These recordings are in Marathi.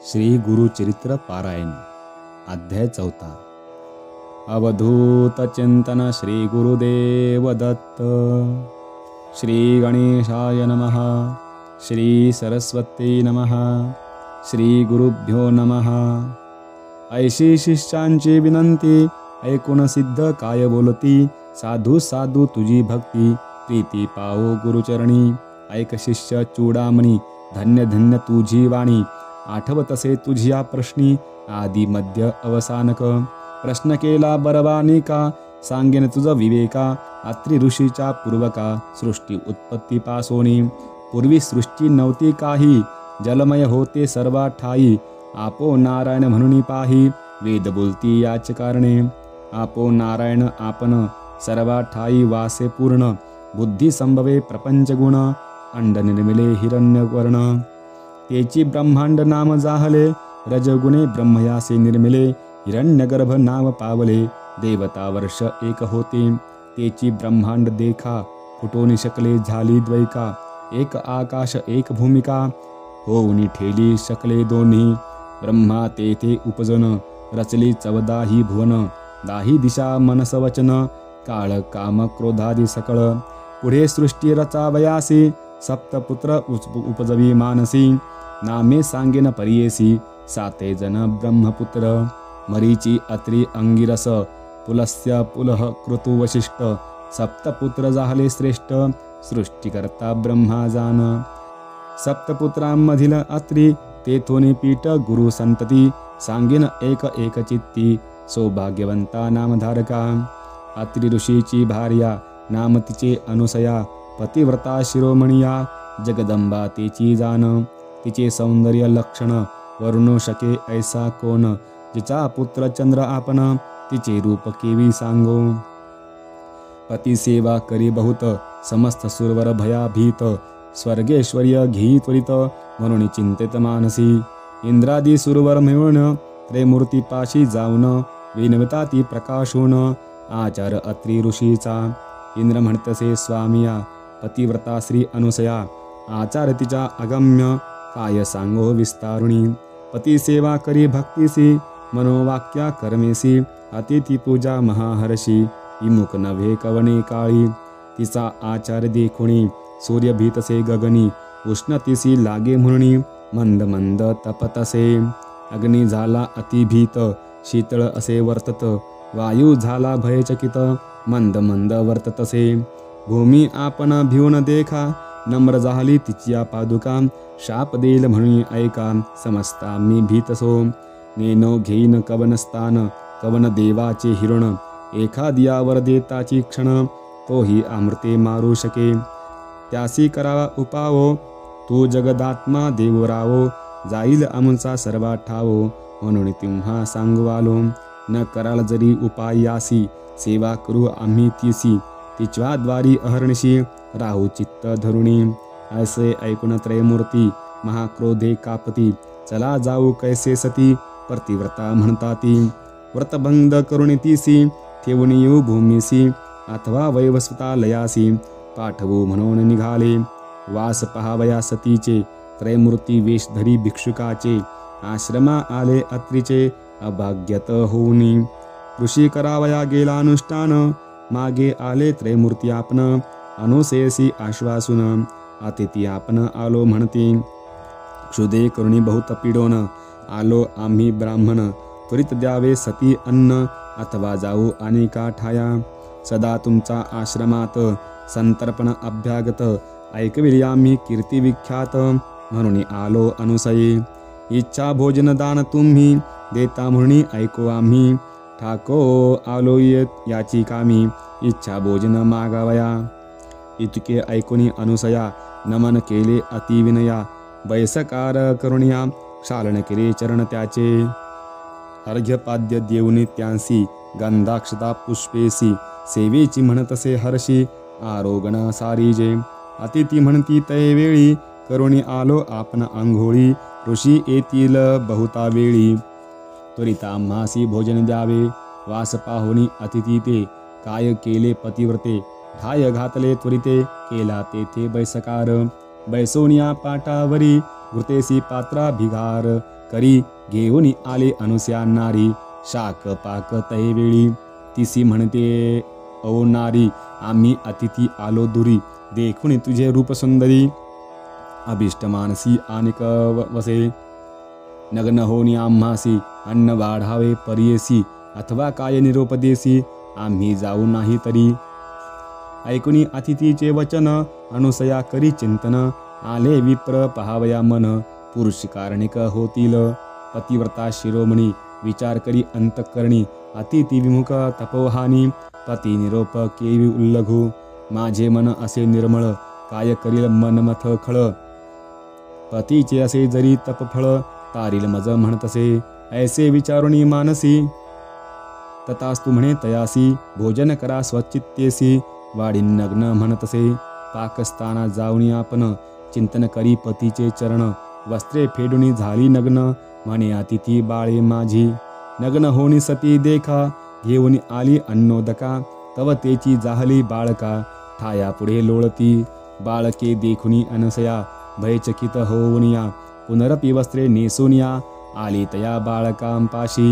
श्री गुरुचरित्र पारायण अध्याय 4 अवधूत चिंतन श्री गुरुदेव दत्त। श्री गणेशाय नमः। श्री सरस्वती नमः। श्री गुरुभ्यो नमः। ऐशी शिष्यांची विनंती ऐकून सिद्ध काय बोलती, साधू साधू तुझी भक्ती प्रीती पाओ गुरुचरणी। ऐक शिष्य चूडामणी धन्य धन्य तुझी वाणी, आठवत असे तुझ्या प्रश्नी आदि मध्य अवसानक। प्रश्न केला बरवानी का, सांगेन तुझ विवेका। अत्रि ऋषीच्या पूर्वका सृष्टी उत्पत्ती पासोनी। पूर्वी सृष्टी नव्हती काही, जलमय होते सर्वा ठाई। आपो नारायण म्हणून पाही, वेद बोलती याच कारणे। आपो नारायण आपण सर्वा ठाई वासे पूर्ण। बुद्धी संभवे प्रपंच गुण, अंड निर्मिले हिरण्यवर्ण। तेची ब्रह्मांड नाम जाहले, रजगुणे ब्रह्मयासे निर्मिले। हिरण्यगर्भ नाव पावले, देवता वर्ष एक होते। तेची ब्रह्मांड देखा, फुटोनी शकले झाली द्वैका। एक आकाश एक भूमिका, होऊनी ठेली शकले दोन्ही। ब्रह्मा तेथे उपजन, रचली 14 ही भुवन। 10 दिशा मनस वचन, काळ काम क्रोधादी सकळ। पुढे सृष्टी रचावयासी, सप्तपुत्र उपजवी मानसी। नामे सांगेन परियेसी, 7 जन ब्रह्मपुत्र। मरीची अत्रि अंगिरस, पुलस्य पुलह कृतु वशिष्ठ। सप्तपुत्र जाहले श्रेष्ठ, सृष्टिकर्ता ब्रह्मा जान। सप्तपुत्रांमधील अत्रि, तेथोनी पीठ गुरु संतती। सांगेन एक एक चित्ती, सौभाग्यवंता नामधारका। अत्रि ऋषीची भार्या, नाम तिचे अनुसया। पतिव्रता शिरोमणिया, जगदंबा तेची जान। तिचे सौंदर्य लक्षण, वर्णू शके ऐसा कोण। जिचा पुत्र चंद्र आपण, तिचे रूप केवी सांगो। पती सेवा करी बहुत, समस्त सुरवर भयाभीत। स्वर्गेश्वर्य घेई त्वरित, म्हणून चिंतित मानसी। इंद्रादी सुरवर मिळून, त्रैमूर्ती पाशी जाऊन। विनविता ती प्रकाशून, आचार अत्रि ऋषीचा। इंद्र म्हणतसे स्वामिया, पतिव्रता श्री अनुसया। आचार तिचा अगम्य, काय सांगो विस्तारुणी। पती सेवा करी भक्तीसी, मनोवाक्या कर्मेसी। अतिथी पूजा महाहर्षी, विमुख नव्हे कवणे काळी। तिचा आचार देखुणी, सूर्य भीतसे गगनी। उष्णतीसी लागे म्हणून, मंद मंद तपतसे। अग्नी झाला अतिभीत, शीतळ असे वर्तत। वायू झाला भयचकित, मंद मंद वर्ततसे। भूमी आपण भिवून देखा, नम्र झाली तिच्या पादुका। शाप देईल म्हणून ऐका, समजता मी भीतसो। नेनो घेईन कवनस्थान, कवन देवाचे हिरण। एखाद्यावर देताची क्षण, तोही अमृते मारू शके। त्यासी करावा उपावो, तू जगदात्मा देवरावो। जाईल आमचा सर्वा ठावो, म्हणून तुम्हा सांगू आलो। न कराल जरी उपायासी, सेवा करू आम्ही तिसी। तिच्याद्वारी अहर्निशी, राहू चित्त धरुणी। ऐसे ऐकून त्रैमूर्ती, महाक्रोधे कापती। चला जाऊ कैसे सती, प्रतिव्रता म्हणता ती। व्रतभंग करुणी तीसी, ठेवून येऊ भूमीसी। अथवा वैवस्वतालयासी, पाठवू म्हणून निघाले। वास पहावया सतीचे, त्रैमूर्ती वेश धरी भिक्षुकाचे। आश्रमा आले अत्रिचे, अभाग्यत होऊनी। ऋषी करावया गेला अनुष्ठान, मागे आले त्रैमूर्ती आपण। अनुसेसी आश्वासून, अतिथी आपण आलो म्हणती। क्षुदे करुणी बहुत पिडोन, आलो आम्ही ब्राह्मण। त्वरित द्यावे सती अन्न, अथवा जाऊ अनेका ठाया। सदा तुमचा आश्रमात, संतर्पण अभ्यागत। ऐकविली आम्ही कीर्ती विख्यात, म्हणून आलो अनुसये। इच्छा भोजन दान तुम्ही, देता म्हणून ऐको आम्ही। ठाको आलो याची कामी, इच्छा भोजन मागावया। इतके ऐकुनी अनुसया, नमन केले अतिविनया। बैसकार करुणिया, क्षालन केले चरण त्याचे। अर्घ्यपाद्य देऊनी त्यांसी, गंधाक्षता पुष्पेसी। सेवेची म्हणतसे हर्षी, आरोगण सारीजे। अतिथी म्हणती तैवेळी, करुणी आलो आपण आंघोळी। ऋषी येतील बहुता वेळी, त्वरित आम्हासी भोजन द्यावे। वास पाहुणी अतिथी ते, काय केले पतिव्रते। ठाय घातले त्वरिते, केला तेथे बैसकार। बैसोनिया पाटावरी, घृतेसी पात्रा भिगार करी घेऊन आले अनुसया नारी शाक पाक तैवेळी तिसी म्हणते ओ नारी आम्ही अतिथी आलो दुरी देखून तुझे रूप सुंदरी अभिष्ट मानसी आनिक वसे नग्न होनी आम्हासी अन्न वाढावे परियेसी अथवा काय निरोप देसी आम्ही जाऊ नाही तरी ऐकुनी अतिथीचे वचन अनुसया करी चिंतन आले विप्र पहावया मन पुरुष कारणिक होतील पतिव्रता शिरोमणी विचार करी अंतःकरणी अतिथी विमुख तपोहानी पती निरोप केवी उल्लघु माझे मन असे निर्मळ काय करील मनमथ खळ पतीचे असे जरी तपफळ तारील मज म्हणतसे ऐसे विचारुणी मानसी तथास्तु म्हणे तयासी भोजन करा स्वचित्तेसी वाढी नग्न म्हणतसे पाकस्थाना जाऊनी आपण चिंतन करी पतीचे चरण वस्त्रे फेडुनी झाली नग्न म्हणे अतिथी बाळे माझी नग्न होनी सती देखा घेऊन आली अन्नोदका तव तेची जाहली बाळका ठाया पुढे लोळती बाळके देखुनी अनसया भयचकित होऊनिया पुनरपि वस्त्रे नेसुनिया आली तया बाळकांपाशी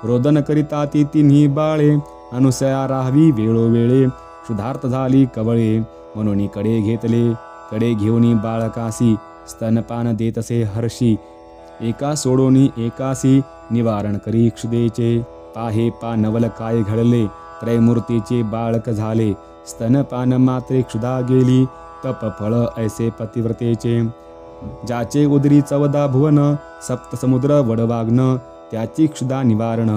रोदन करिता ती तिन्ही बाळे अनुसया राहावी वेळोवेळे क्षुधार्थ झाली कवळे म्हणून कडे घेतले कडे घेऊनी बाळकासी स्तनपान देतसे हर्षी एका सोडोनी एकासी निवारण करी क्षुदेचे पाहे पा नवल काय घडले त्रैमूर्तीचे बाळक झाले स्तनपान मात्रे क्षुधा गेली तप फळ ऐसे पतिव्रतेचे ज्याचे उदरी चवदा भुवन सप्त समुद्र वडवाग्न त्याची क्षुधा निवारण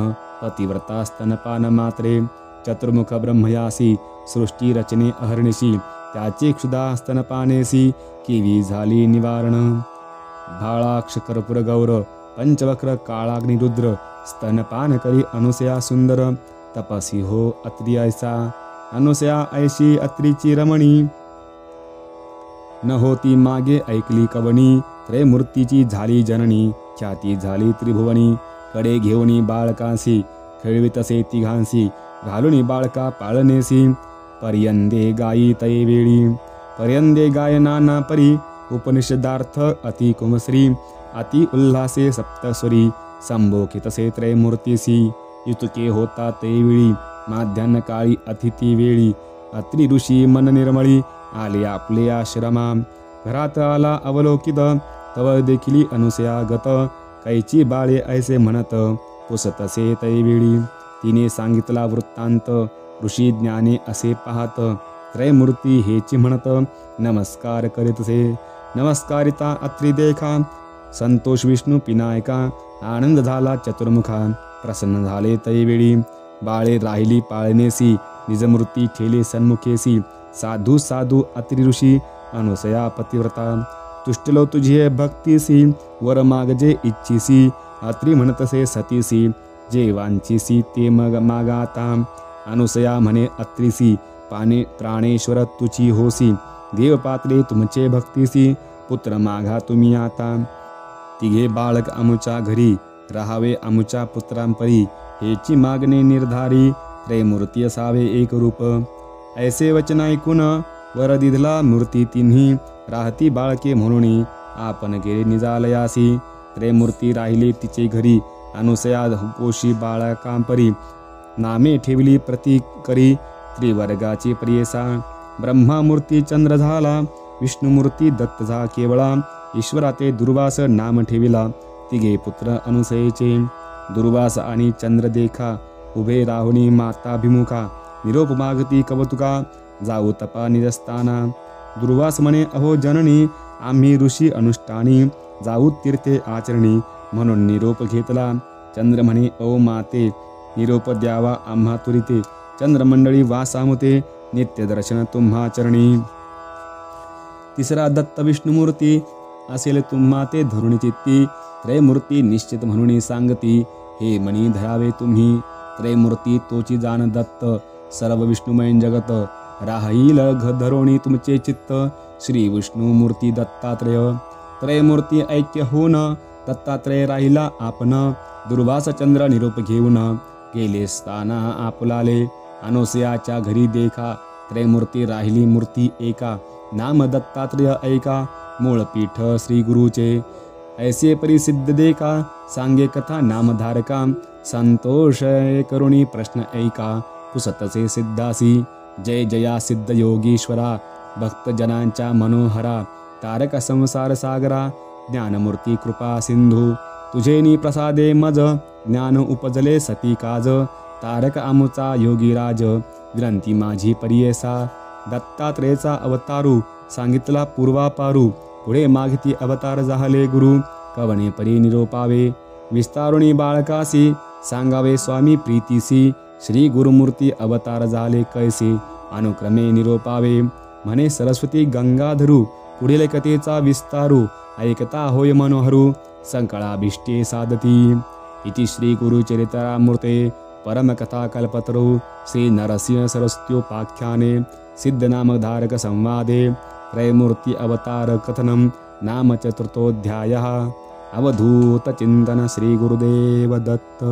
पतिव्रता स्तनपान मात्रे चतुर्मुख ब्रह्मयासी सृष्टी रचने अहर्निशी त्याची क्षुधा स्तनपानेसी केवी झाली निवारण भाळाक्ष कर्पूर गौर पंचवक्र काळाग्निरुद्र स्तनपान करी अनुसया सुंदर तपसी हो अत्री ऐसा अनुसया ऐशी अत्रीची रमणी न होती मागे ऐकली कवणी त्रैमूर्तीची झाली जननी ख्याती झाली त्रिभुवनी कडे घेऊनी बाळकासी खेळवितसे तिघांसी घालुनी बाळका पाळनेसी पर्यंदे गायी तैवेळी पर्यंदे गाय नाना परी उपनिषदार्थ अति कुमश्री अति उल्हासे सप्तस्वरी संभोखितसे त्रैमूर्तीसी युतुके होता तैवेळी माध्यान्ह काळी अतिथी वेळी अत्रि ऋषी मन निर्मळी आले आपले आश्रमा घरात आला अवलोकित तव देखिली अनुसया गत कैची बाळे ऐसे म्हणत पुसतसे तैवेळी तिने सांगितला वृत्तांत ऋषी ज्ञाने असे पाहत त्रैमूर्ती हेची म्हणत नमस्कार करीतसे नमस्कारिता अत्रि देखा संतोष विष्णू पिनायका आनंद झाला चतुर्मुखा प्रसन्न झाले तैवेळी बाळे राहिली पाळनेसी निजमूर्ती ठेले सन्मुखेसी साधू साधू अत्रि ऋषी अनुसया पतिव्रता तुष्टलो तुझे भक्तीसी वर मागजे इच्छिसी अत्रि म्हणतसे सतीसी जे वांछिसी ते मग मागाता अनुसया म्हणे अत्रिसी पाने प्राणेश्वर तुची होसी देव पात्रे तुमचे भक्तीसी पुत्र मागा तुम्ही आता तिघे बाळक अमुच्या घरी राहावे अमुच्या पुत्रांपरी हेची मागणे निर्धारी त्रैमूर्ती असावे एक रूप ऐसे वचन ऐकून वर दिधला मूर्ती तिन्ही राहती बाळके म्हणून आपण गेले निजालयासी त्रैमूर्ती राहिले तिचे घरी अनुसया पोशी बाळकांपरी नामे ठेवली प्रतीक करी त्रिवर्गाची प्रियसा ब्रह्मामूर्ती चंद्र झाला विष्णुमूर्ती दत्त झा केवळा ईश्वरा ते दुर्वास नाम ठेविला तिघे पुत्र अनुसयेचे दुर्वास आणि चंद्र देखा उभे राहुनी माताभिमुखा निरोप मागती कवतुका जाऊ तपा निजस्थाना दुर्वास म्हणे अहो जननी आम्ही ऋषी अनुष्ठानी जाऊ तीर्थे आचरणी म्हणून निरोप घेतला चंद्र म्हणे ओ माते निरोप द्यावा आम्हा तुरिते चंद्रमंडळी वासामुते नित्य दर्शन तुम्हा चरणी तिसरा दत्त विष्णुमूर्ती असेल तुम्हा ते धरुणी चित्ती त्रैमूर्ती निश्चित म्हणून सांगती हे मनी धरावे तुम्ही त्रैमूर्ती तोची जाण दत्त सर्व विष्णुमय जगत राहील धरोणी तुमचे चित्त श्री विष्णुमूर्ती दत्तात्रय त्रैमूर्ती ऐक्य होऊन दत्तात्रय राहिला आपण दुर्वास चंद्र निरोप घेऊन गेले स्थाना आपुलाले अनुसयाच्या घरी देखा त्रैमूर्ती राहिली मूर्ती एका नाम दत्तात्रय ऐका मूळ पीठ श्री गुरुचे ऐसे परिसिद्ध देखा सांगे कथा नामधारका संतोष करुणी प्रश्न ऐका पुसतसे सिद्धासी जय जया सिद्ध योगीश्वरा भक्त जनांच्या मनोहरा तारक संसार सागरा ज्ञानमूर्ती कृपा सिंधू तुझेनी प्रसादे मज ज्ञान उपजले सती काज तारक आमुचा योगीराज विनंती माझी परियेसा दत्तात्रेयचा अवतारू सांगितला पूर्वापारू पुढे मागिती अवतार झाले गुरु कवणे परी निरोपावे विस्तारुणी बाळकासी सांगावे स्वामी प्रीतीसी श्री गुरुमूर्ती अवतार झाले कैसे अनुक्रमे निरोपावे म्हणे सरस्वती गंगाधरू पुढील कथेचा विस्तारू ऐकता होय मनोहरू संकळाभिष्टे साधती इति श्री गुरुचरित्रामृते परमकथा कल्पतरू श्री नरसिंह सरस्वत्योपाख्याने सिद्धनामधारक संवादे त्रयमूर्ति अवतार कथनम नाम चतुर्थोऽध्यायः अवधूत चिंतन श्री गुरुदेव दत्त।